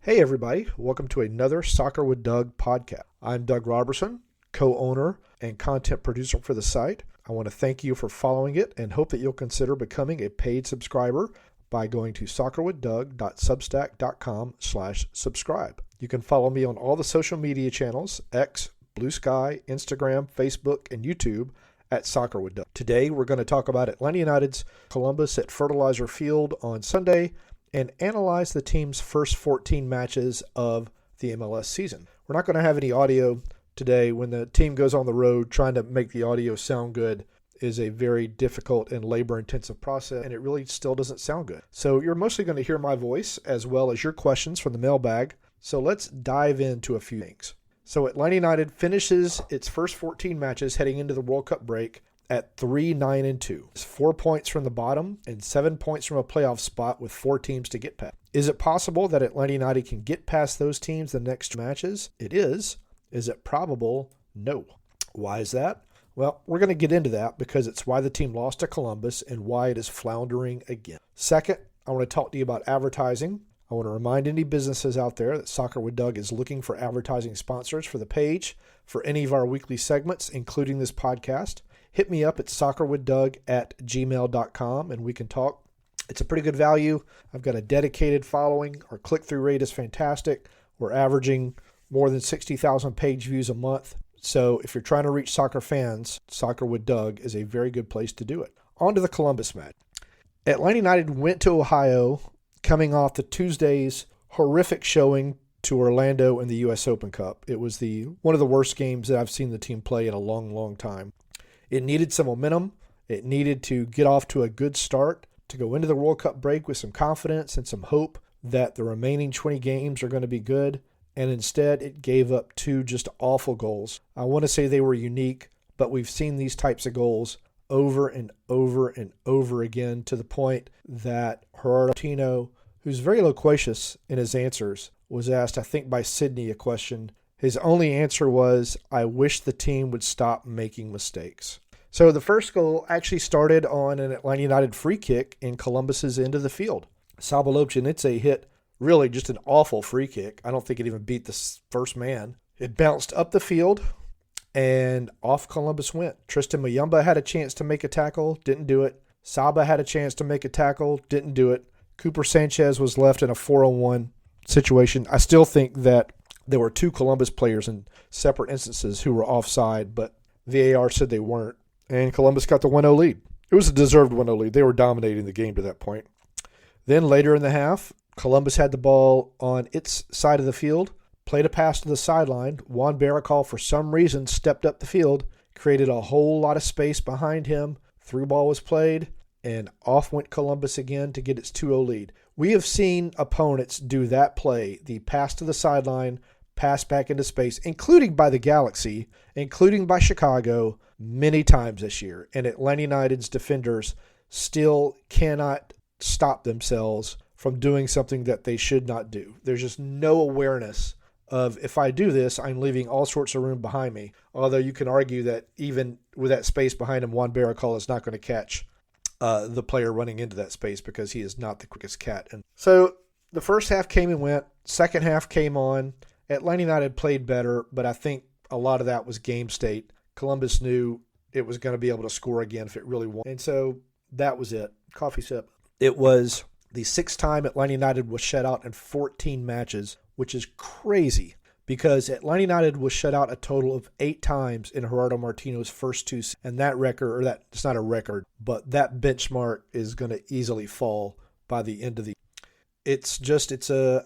Hey everybody, welcome to another Soccer with Doug podcast. I'm Doug Roberson, co-owner and content producer for the site. I want to thank you for following it and hope that you'll consider becoming a paid subscriber by going to soccerwithdoug.substack.com/subscribe. You can follow me on all the social media channels, X, Blue Sky, Instagram, Facebook, and YouTube at Soccer with Doug. Today we're going to talk about Atlanta United's Columbus at Fertilizer Field on Sunday and analyze the team's first 14 matches of the MLS season. We're not going to have any audio today. When the team goes on the road, trying to make the audio sound good is a very difficult and labor-intensive process, and it really still doesn't sound good. So you're mostly going to hear my voice as well as your questions from the mailbag. So let's dive into a few things. So Atlanta United finishes its first 14 matches heading into the World Cup break at 3-9-2. It's 4 points from the bottom and 7 points from a playoff spot with 4 teams to get past. Is it possible that Atlanta United can get past those teams the next matches? It is. Is it probable? No. Why is that? Well, we're going to get into that because it's why the team lost to Columbus and why it is floundering again. Second, I want to talk to you about advertising. I want to remind any businesses out there that Soccer with Doug is looking for advertising sponsors for the page for any of our weekly segments, including this podcast. Hit me up at soccerwithdoug@gmail.com and we can talk. It's a pretty good value. I've got a dedicated following. Our click-through rate is fantastic. We're averaging more than 60,000 page views a month. So if you're trying to reach soccer fans, Soccer with Doug is a very good place to do it. On to the Columbus match. Atlanta United went to Ohio coming off the Tuesday's horrific showing to Orlando in the U.S. Open Cup. It was one of the worst games that I've seen the team play in a long, long time. It needed some momentum. It needed to get off to a good start, to go into the World Cup break with some confidence and some hope that the remaining 20 games are going to be good. And instead, it gave up 2 just awful goals. I want to say they were unique, but we've seen these types of goals over and over and over again to the point that Roberson, who's very loquacious in his answers, was asked, I think by Sydney, a question. His only answer was, I wish the team would stop making mistakes. So the first goal actually started on an Atlanta United free kick in Columbus's end of the field. Sabolochenitze hit really just an awful free kick. I don't think it even beat the first man. It bounced up the field and off Columbus went. Tristan Muyumba had a chance to make a tackle, didn't do it. Saba had a chance to make a tackle, didn't do it. Cooper Sanchez was left in a 4-on-1 situation. I still think that there were 2 Columbus players in separate instances who were offside, but VAR said they weren't, and Columbus got the 1-0 lead. It was a deserved 1-0 lead. They were dominating the game to that point. Then later in the half, Columbus had the ball on its side of the field, played a pass to the sideline. Juan Baracol, for some reason, stepped up the field, created a whole lot of space behind him. Through ball was played, and off went Columbus again to get its 2-0 lead. We have seen opponents do that play, the pass to the sideline, pass back into space, including by the Galaxy, including by Chicago, many times this year. And Atlanta United's defenders still cannot stop themselves from doing something that they should not do. There's just no awareness of, if I do this, I'm leaving all sorts of room behind me. Although you can argue that even with that space behind him, Juan Baracol is not going to catch the player running into that space because he is not the quickest cat. And so the first half came and went. Second half came on. Atlanta United played better, but I think a lot of that was game state. Columbus knew it was going to be able to score again if it really wanted. And so that was it. Coffee sip. It was the 6th time Atlanta United was shut out in 14 matches, which is crazy because Atlanta United was shut out a total of 8 times in Gerardo Martino's first 2 seasons. And that record, it's not a record, but that benchmark is going to easily fall by the end of the year.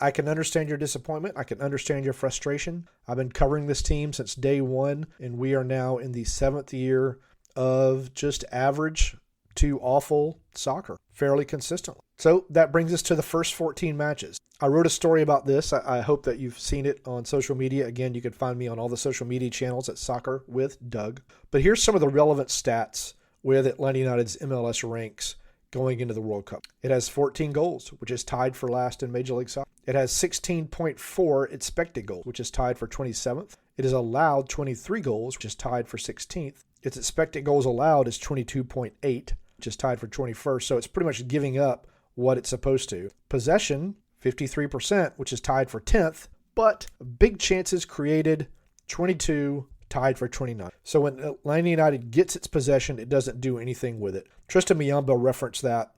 I can understand your disappointment. I can understand your frustration. I've been covering this team since day one, and we are now in the 7th year of just average to awful soccer, fairly consistently. So that brings us to the first 14 matches. I wrote a story about this. I hope that you've seen it on social media. Again, you can find me on all the social media channels at Soccer with Doug. But here's some of the relevant stats with Atlanta United's MLS ranks going into the World Cup. It has 14 goals, which is tied for last in Major League Soccer. It has 16.4 expected goals, which is tied for 27th. It has allowed 23 goals, which is tied for 16th. Its expected goals allowed is 22.8, which is tied for 21st. So it's pretty much giving up what it's supposed to. Possession, 53%, which is tied for 10th, but big chances created, 22, tied for 29. So when Atlanta United gets its possession, it doesn't do anything with it. Tristan Miyamba referenced that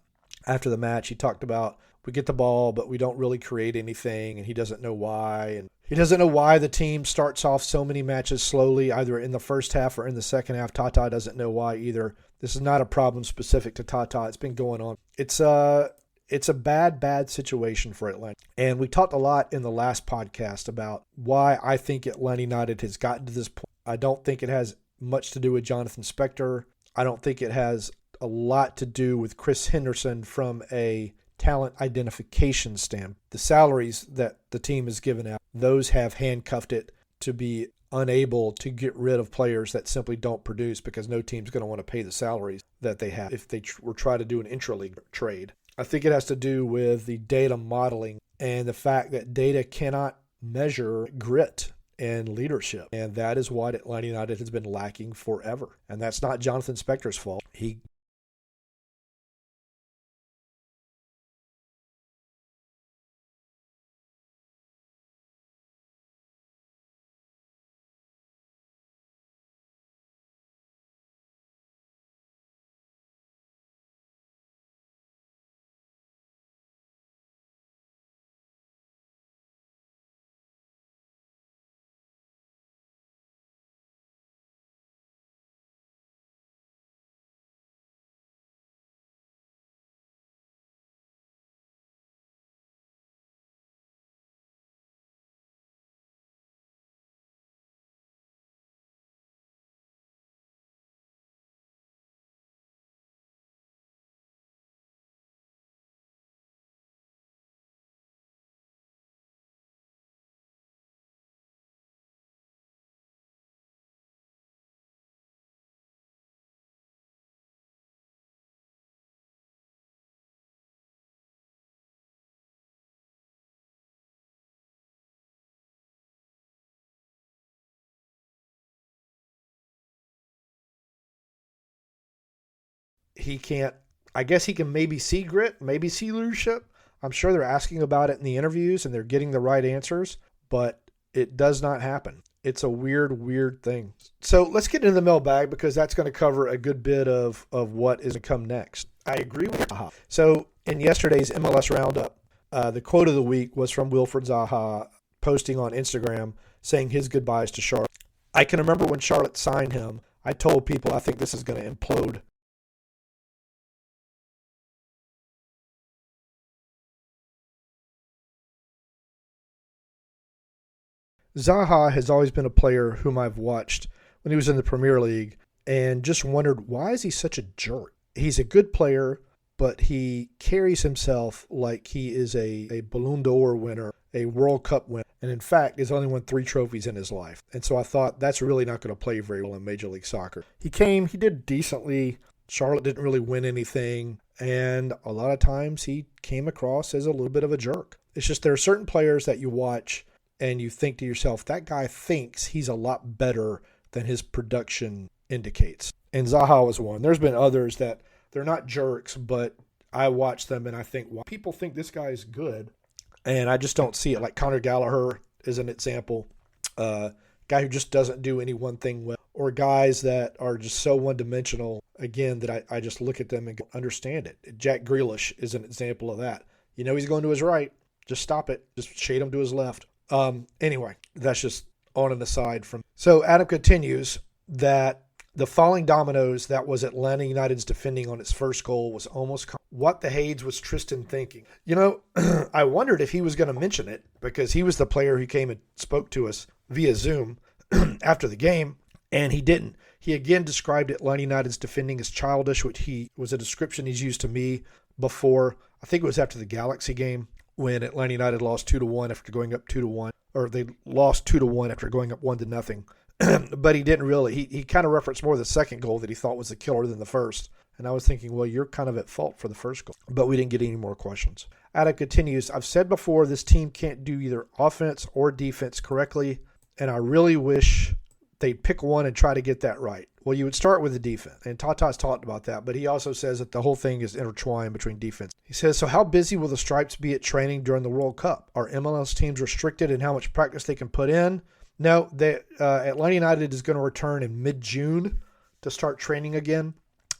after the match. He talked about, we get the ball, but we don't really create anything, and he doesn't know why. And he doesn't know why the team starts off so many matches slowly, either in the first half or in the second half. Tata doesn't know why either. This is not a problem specific to Tata. It's been going on. It's a bad situation for Atlanta. And we talked a lot in the last podcast about why I think Atlanta United has gotten to this point. I don't think it has much to do with Jonathan Spector. I don't think it has a lot to do with Chris Henderson from a talent identification stamp. The salaries that the team has given out, those have handcuffed it to be unable to get rid of players that simply don't produce, because no team's going to want to pay the salaries that they have if they were trying to do an intra-league trade. I think it has to do with the data modeling and the fact that data cannot measure grit and leadership. And that is what Atlanta United has been lacking forever. And that's not Jonathan Spector's fault. He can't, I guess he can maybe see grit, maybe see leadership. I'm sure they're asking about it in the interviews and they're getting the right answers, but it does not happen. It's a weird thing. So let's get into the mailbag, because that's going to cover a good bit of what is to come next. I agree with Zaha. So in yesterday's MLS Roundup, the quote of the week was from Wilfred Zaha posting on Instagram saying his goodbyes to Charlotte. I can remember when Charlotte signed him, I told people I think this is going to implode. Zaha has always been a player whom I've watched when he was in the Premier League and just wondered, why is he such a jerk? He's a good player, but he carries himself like he is a Ballon d'Or winner, a World Cup winner, and in fact has only won 3 trophies in his life. And so I thought that's really not going to play very well in Major League Soccer. He did decently. Charlotte didn't really win anything, and a lot of times he came across as a little bit of a jerk. It's just there are certain players that you watch and you think to yourself, that guy thinks he's a lot better than his production indicates. And Zaha was one. There's been others that they're not jerks, but I watch them and I think, well, people think this guy is good, and I just don't see it. Like Conor Gallagher is an example. Guy who just doesn't do any one thing well. Or guys that are just so one-dimensional, again, that I just look at them and understand it. Jack Grealish is an example of that. You know he's going to his right. Just stop it. Just shade him to his left. Anyway, that's just on an aside from. So Adam continues that the falling dominoes that was Atlanta United's defending on its first goal was almost. What the Hades was Tristan thinking? You know, I wondered if he was going to mention it, because he was the player who came and spoke to us via Zoom after the game, and he didn't. He again described Atlanta United's defending as childish, which was a description he's used to me before. I think it was after the Galaxy game, when Atlanta United lost 2-1 after going up 2-1, or they lost 2-1 after going up 1-0. But he didn't really. He kind of referenced more the second goal that he thought was the killer than the first. And I was thinking, well, you're kind of at fault for the first goal. But we didn't get any more questions. Adam continues, I've said before, this team can't do either offense or defense correctly, and I really wish they'd pick one and try to get that right. Well, you would start with the defense, and Tata's talked about that, but he also says that the whole thing is intertwined between defense. He says, so how busy will the Stripes be at training during the World Cup? Are MLS teams restricted in how much practice they can put in? No, Atlanta United is going to return in mid-June to start training again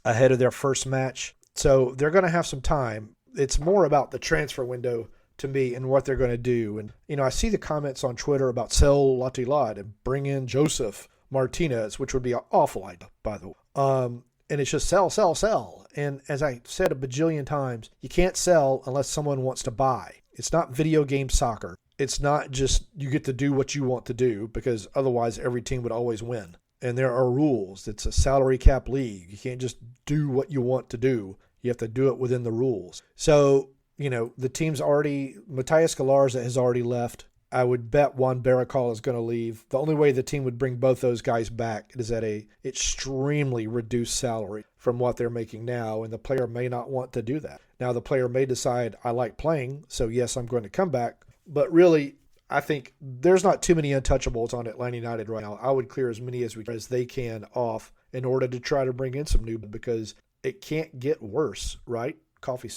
ahead of their first match. So they're going to have some time. It's more about the transfer window to me and what they're going to do. And, I see the comments on Twitter about sell Latilat and bring in Joseph Martinez, which would be an awful idea, by the way. And it's just sell, sell, sell. And as I said a bajillion times, you can't sell unless someone wants to buy. It's not video game soccer. It's not just you get to do what you want to do, because otherwise every team would always win. And there are rules. It's a salary cap league. You can't just do what you want to do. You have to do it within the rules. So, the team's already, Matías Galarza has already left. I would bet Juan Baracol is going to leave. The only way the team would bring both those guys back is at a extremely reduced salary from what they're making now, and the player may not want to do that. Now, the player may decide, I like playing, so yes, I'm going to come back. But really, I think there's not too many untouchables on Atlanta United right now. I would clear as many as they can off in order to try to bring in some new, because it can't get worse, right? Coffee.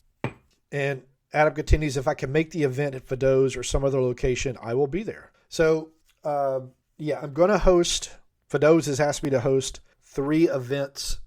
And Adam continues, if I can make the event at Fado's or some other location, I will be there. So, I'm going to host. Fado's has asked me to host 3 events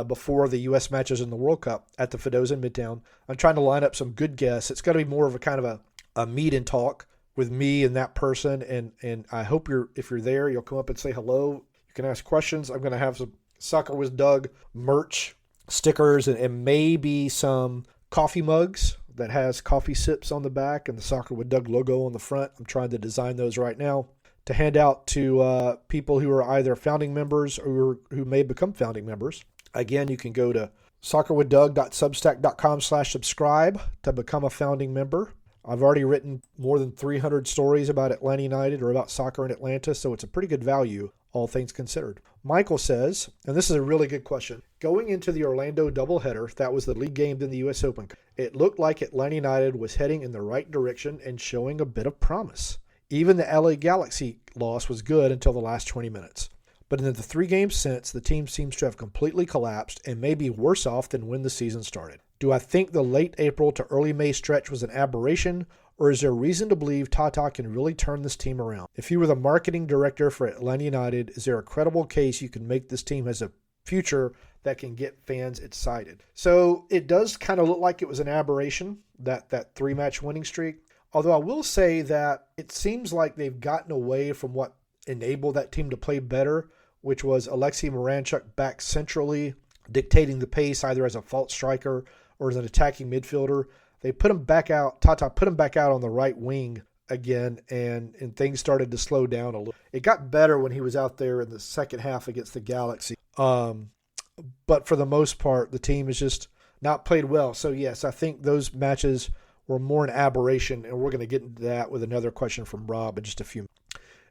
before the U.S. matches in the World Cup at the Fado's in Midtown. I'm trying to line up some good guests. It's going to be more of a kind of a meet and talk with me and that person. And I hope if you're there, you'll come up and say hello. You can ask questions. I'm going to have some Soccer with Doug merch, stickers, and maybe some coffee mugs that has coffee sips on the back and the Soccer with Doug logo on the front. I'm trying to design those right now to hand out to people who are either founding members or who may become founding members. Again, you can go to soccerwithddoug.substack.com/subscribe to become a founding member. I've already written more than 300 stories about Atlanta United or about soccer in Atlanta, so it's a pretty good value, all things considered. Michael says, and this is a really good question, going into the Orlando doubleheader, that was the league game in the U.S. Open, it looked like Atlanta United was heading in the right direction and showing a bit of promise. Even the LA Galaxy loss was good until the last 20 minutes. But in the 3 games since, the team seems to have completely collapsed and may be worse off than when the season started. Do I think the late April to early May stretch was an aberration, or is there reason to believe Tata can really turn this team around? If you were the marketing director for Atlanta United, is there a credible case you can make this team has a future that can get fans excited? So it does kind of look like it was an aberration, that 3-match winning streak. Although I will say that it seems like they've gotten away from what enabled that team to play better, which was Alexei Moranchuk back centrally, dictating the pace either as a false striker or as an attacking midfielder. They put him back out. Tata put him back out on the right wing again, and things started to slow down a little. It got better when he was out there in the second half against the Galaxy. But for the most part, the team has just not played well. So, yes, I think those matches were more an aberration, and we're going to get into that with another question from Rob in just a few minutes.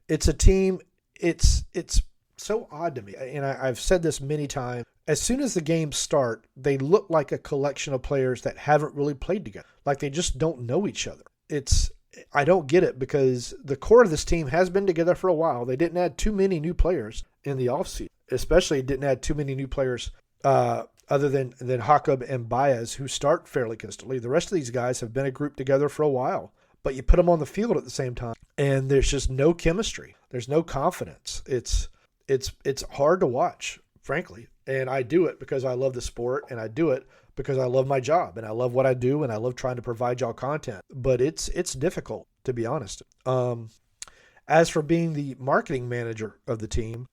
It's a team, it's so odd to me, and I've said this many times. As soon as the games start, they look like a collection of players that haven't really played together. Like they just don't know each other. I don't get it, because the core of this team has been together for a while. They didn't add too many new players in the offseason. Especially didn't add too many new players other than Jakob and Baez, who start fairly consistently. The rest of these guys have been a group together for a while. But you put them on the field at the same time, and there's just no chemistry. There's no confidence. It's hard to watch, frankly. And I do it because I love the sport, and I do it because I love my job, and I love what I do, and I love trying to provide y'all content. But it's difficult, to be honest. As for being the marketing manager of the team,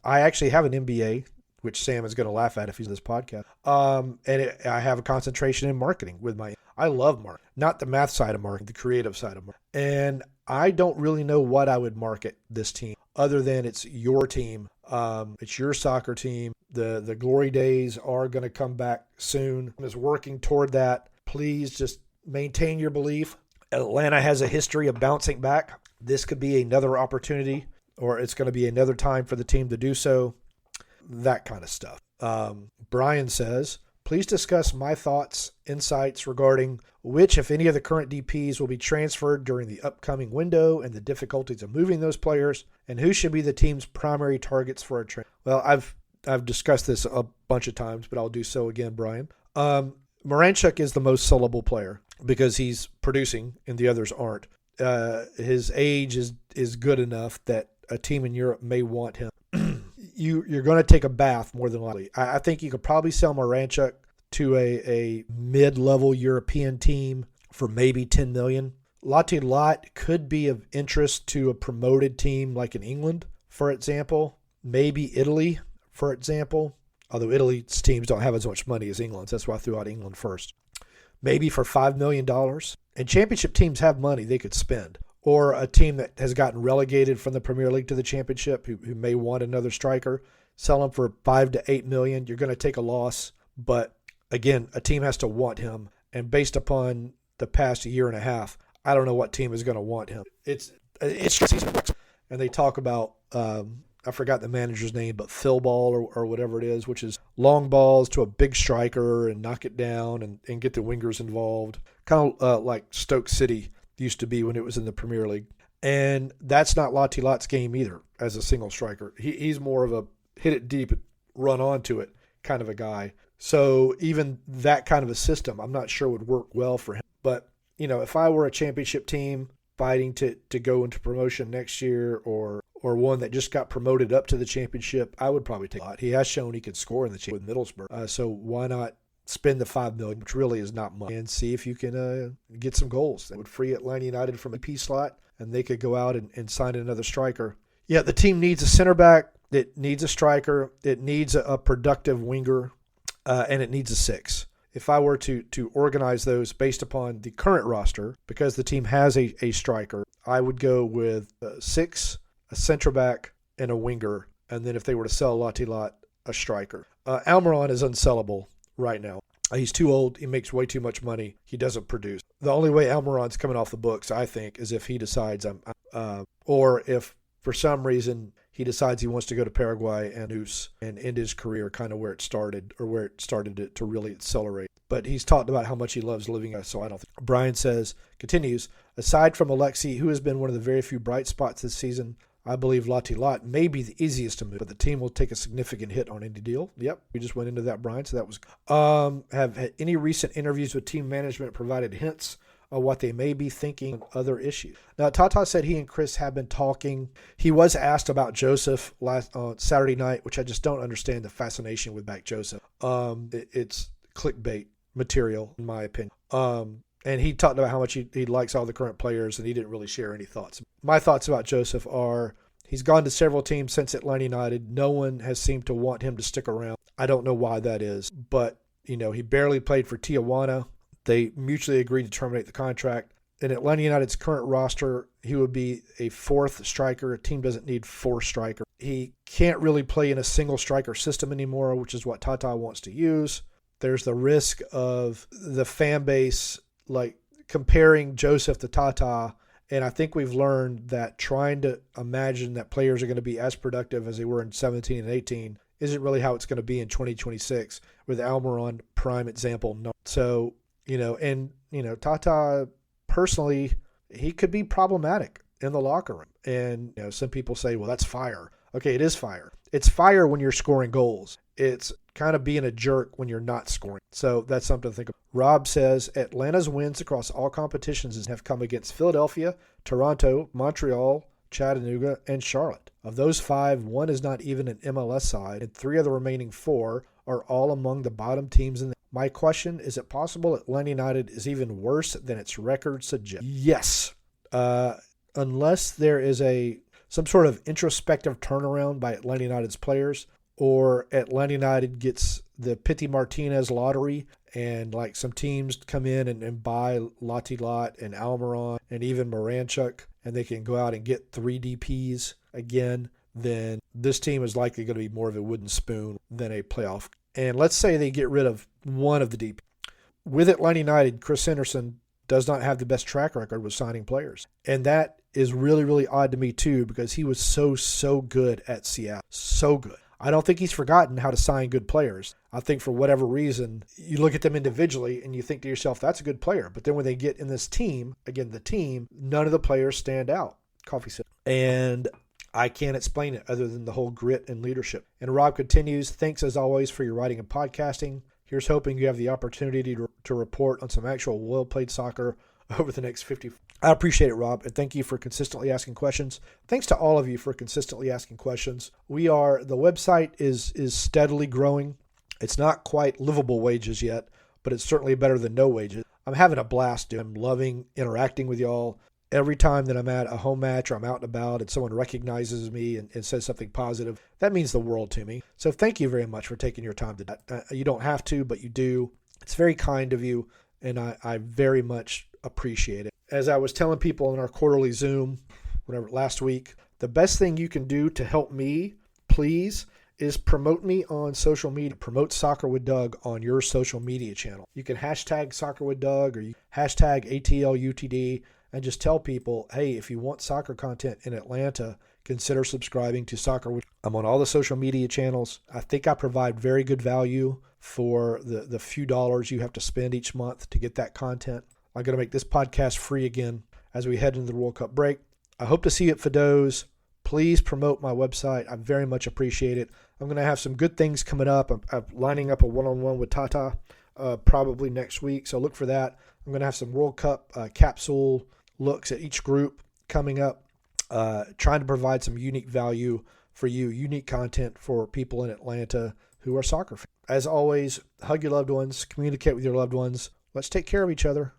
I actually have an MBA, which Sam is going to laugh at if he's on this podcast. I have a concentration in marketing with I love marketing, not the math side of marketing, the creative side of marketing. And I don't really know what I would market this team other than it's your team. It's your soccer team. The glory days are going to come back soon. I was working toward that. Please just maintain your belief. Atlanta has a history of bouncing back. This could be another opportunity, or it's going to be another time for the team to do so. That kind of stuff. Brian says, Please discuss my thoughts, insights regarding which, if any, of the current DPs will be transferred during the upcoming window and the difficulties of moving those players, and who should be the team's primary targets for a trade. Well, I've discussed this a bunch of times, but I'll do so again, Brian. Moranchuk is the most sellable player because he's producing and the others aren't. His age is good enough that a team in Europe may want him. You're going to take a bath more than likely. I think you could probably sell Moranchuk to a mid-level European team for maybe $10 million. Lottie Lot could be of interest to a promoted team like in England, for example. Maybe Italy, for example. Although Italy's teams don't have as much money as England's. That's why I threw out England first. Maybe for $5 million. And championship teams have money they could spend. Or a team that has gotten relegated from the Premier League to the Championship who may want another striker, sell him for $5 to $8 million. You're going to take a loss, but again, a team has to want him. And based upon the past year and a half, I don't know what team is going to want him. It's season, and they talk about I forgot the manager's name, but Phil ball or whatever it is, which is long balls to a big striker and knock it down and get the wingers involved, kind of like Stoke City used to be when it was in the Premier League. And that's not Lottie Lot's game either as a single striker. He's more of a hit it deep, run onto it kind of a guy. So even that kind of a system, I'm not sure would work well for him. But, if I were a championship team fighting to go into promotion next year or one that just got promoted up to the championship, I would probably take a lot. He has shown he can score in the championship with Middlesbrough. So why not spend the $5 million, which really is not much, and see if you can get some goals. That would free Atlanta United from a P slot, and they could go out and sign another striker. Yeah, the team needs a center back. It needs a striker. It needs a productive winger, and it needs a six. If I were to organize those based upon the current roster, because the team has a striker, I would go with six, a center back, and a winger, and then if they were to sell Lottie Lot, a striker. Almiron is unsellable right now. He's too old. He makes way too much money. He doesn't produce. The only way Almiron's coming off the books, I think, is if he decides or if for some reason he decides he wants to go to Paraguay and end his career kind of where it started to really accelerate. But he's talked about how much he loves living there, so I don't think. Brian continues, aside from Alexi, who has been one of the very few bright spots this season, I believe Lottie Lot may be the easiest to move, but the team will take a significant hit on any deal. Yep, we just went into that, Brian, so that was have any recent interviews with team management provided hints on what they may be thinking on other issues? Now, Tata said he and Chris have been talking. He was asked about Joseph last Saturday night, which I just don't understand the fascination with back Joseph. It's clickbait material, in my opinion. And he talked about how much he likes all the current players, and he didn't really share any thoughts. My thoughts about Joseph are he's gone to several teams since Atlanta United. No one has seemed to want him to stick around. I don't know why that is, but he barely played for Tijuana. They mutually agreed to terminate the contract. In Atlanta United's current roster, he would be a fourth striker. A team doesn't need four strikers. He can't really play in a single striker system anymore, which is what Tata wants to use. There's the risk of the fan base like comparing Joseph to Tata, and I think we've learned that trying to imagine that players are going to be as productive as they were in 17 and 18 isn't really how it's going to be in 2026, with Almiron prime example. No. So, Tata personally, he could be problematic in the locker room. And some people say, well, that's fire. Okay, it is fire. It's fire when you're scoring goals. It's kind of being a jerk when you're not scoring. So that's something to think about. Rob says Atlanta's wins across all competitions have come against Philadelphia, Toronto, Montreal, Chattanooga, and Charlotte. Of those 5, 1 is not even an MLS side, and 3 of the remaining 4 are all among the bottom teams in the. My question, is it possible Atlanta United is even worse than its record suggests? Yes. Unless there is some sort of introspective turnaround by Atlanta United's players, or Atlanta United gets the Pity Martinez lottery and like some teams come in and buy Lottie Lot and Almiron and even Moranchuk, and they can go out and get 3 DPs again, then this team is likely going to be more of a wooden spoon than a playoff. And let's say they get rid of one of the DPs. With Atlanta United, Chris Henderson does not have the best track record with signing players. And that is really, really odd to me too, because he was so good at Seattle. So good. I don't think he's forgotten how to sign good players. I think for whatever reason, you look at them individually and you think to yourself, that's a good player. But then when they get in this team, again, the team, none of the players stand out. Coffee sip. And I can't explain it other than the whole grit and leadership. And Rob continues, thanks as always for your writing and podcasting. Here's hoping you have the opportunity to report on some actual well-played soccer over the next 50. I appreciate it, Rob, and thank you for consistently asking questions. Thanks to all of you for consistently asking questions. The website is steadily growing. It's not quite livable wages yet, but it's certainly better than no wages. I'm having a blast, dude. I'm loving interacting with y'all. Every time that I'm at a home match or I'm out and about and someone recognizes me and says something positive, that means the world to me. So thank you very much for taking your time to that. You don't have to, but you do. It's very kind of you, and I very much appreciate it. As I was telling people in our quarterly Zoom, last week, the best thing you can do to help me, please, is promote me on social media. Promote Soccer with Doug on your social media channel. You can hashtag Soccer with Doug or you hashtag ATLUTD and just tell people, hey, if you want soccer content in Atlanta, consider subscribing to Soccer with. I'm on all the social media channels. I think I provide very good value for the few dollars you have to spend each month to get that content. I'm going to make this podcast free again as we head into the World Cup break. I hope to see you at Fido's. Please promote my website. I very much appreciate it. I'm going to have some good things coming up. I'm lining up a one-on-one with Tata probably next week, so look for that. I'm going to have some World Cup capsule looks at each group coming up, trying to provide some unique value for you, unique content for people in Atlanta who are soccer fans. As always, hug your loved ones, communicate with your loved ones. Let's take care of each other.